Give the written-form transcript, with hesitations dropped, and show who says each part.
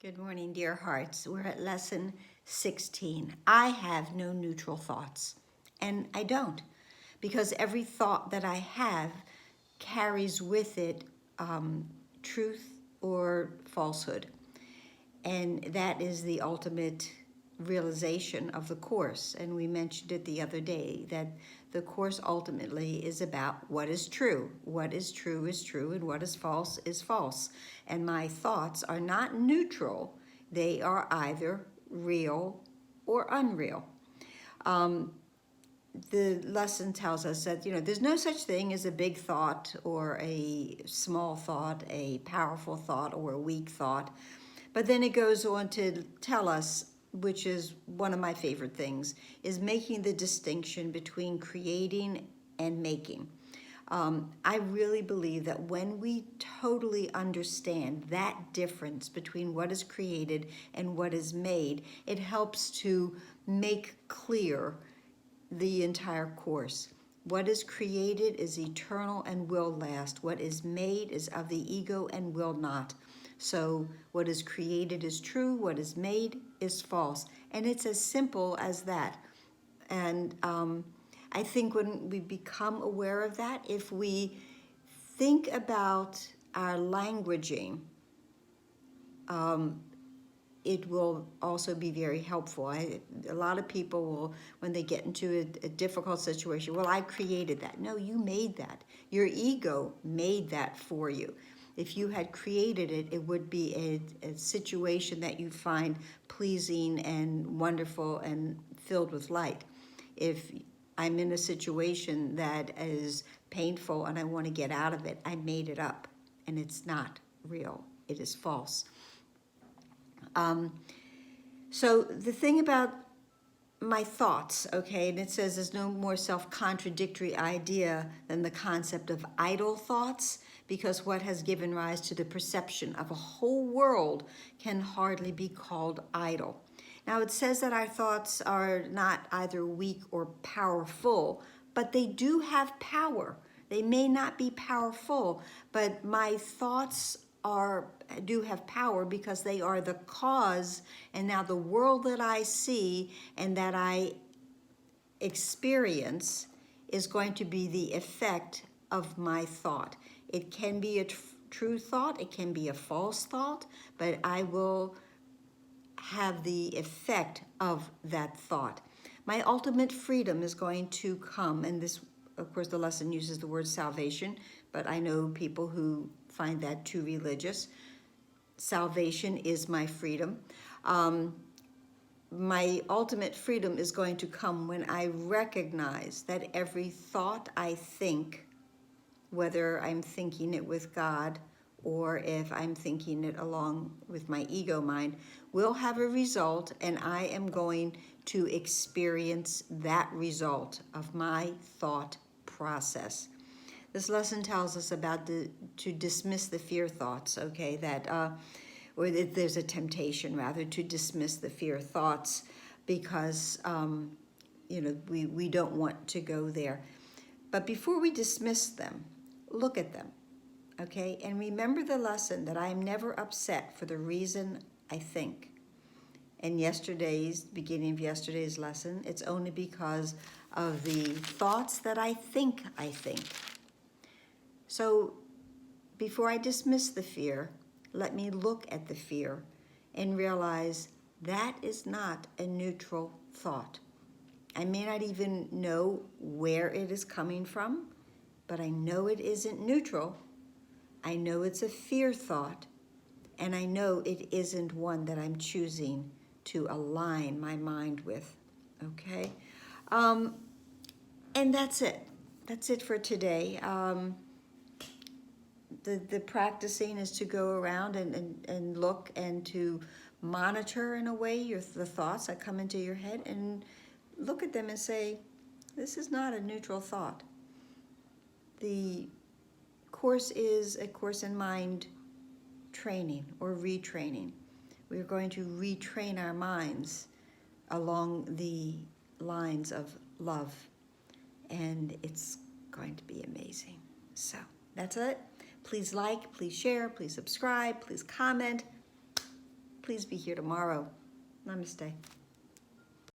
Speaker 1: Good morning, dear hearts. We're at lesson 16. I have no neutral thoughts, and I don't, because every thought that I have carries with it truth or falsehood. And that is the ultimate realization of the Course. And we mentioned it the other day that the Course ultimately is about what is true. What is true, and what is false. And my thoughts are not neutral, they are either real or unreal. The lesson tells us that there's no such thing as a big thought or a small thought, a powerful thought or a weak thought. But then it goes on to tell us, which is one of my favorite things, is making the distinction between creating and making. I really believe that when we totally understand that difference between what is created and what is made, it helps to make clear the entire Course. What is created is eternal and will last. What is made is of the ego and will not. So what is created is true, what is made is false. And it's as simple as that. And I think when we become aware of that, if we think about our languaging, it will also be very helpful. A lot of people will, when they get into a difficult situation, well, I created that. No, you made that. Your ego made that for you. If you had created it, it would be a situation that you find pleasing and wonderful and filled with light. If I'm in a situation that is painful and I want to get out of it, I made it up, and it's not real. It is false. So the thing about my thoughts, okay, and it says there's no more self-contradictory idea than the concept of idle thoughts, because what has given rise to the perception of a whole world can hardly be called idle. Now it says that our thoughts are not either weak or powerful, but they do have power. They may not be powerful, but my thoughts do have power because they are the cause, and now the world that I see and that I experience is going to be the effect of my thought. It can be a true thought, it can be a false thought, but I will have the effect of that thought. My ultimate freedom is going to come, and this, of course, the lesson uses the word salvation, but I know people who find that too religious. Salvation is my freedom. My ultimate freedom is going to come when I recognize that every thought I think, whether I'm thinking it with God or if I'm thinking it along with my ego mind, will have a result, and I am going to experience that result of my thought process. This lesson tells us about to dismiss the fear thoughts, okay, or there's a temptation rather to dismiss the fear thoughts because, we don't want to go there. But before we dismiss them, look at them, okay, and remember the lesson that I am never upset for the reason I think. And beginning of yesterday's lesson, it's only because of the thoughts that I think. So before I dismiss the fear, let me look at the fear and realize that is not a neutral thought. I may not even know where it is coming from, but I know it isn't neutral. I know it's a fear thought, and I know it isn't one that I'm choosing to align my mind with, okay? And that's it. That's it for today. The practicing is to go around and look and to monitor in a way the thoughts that come into your head and look at them and say, this is not a neutral thought. The Course is a course in mind training or retraining. We're going to retrain our minds along the lines of love, and it's going to be amazing. So that's it. Please like, please share, please subscribe, please comment. Please be here tomorrow. Namaste.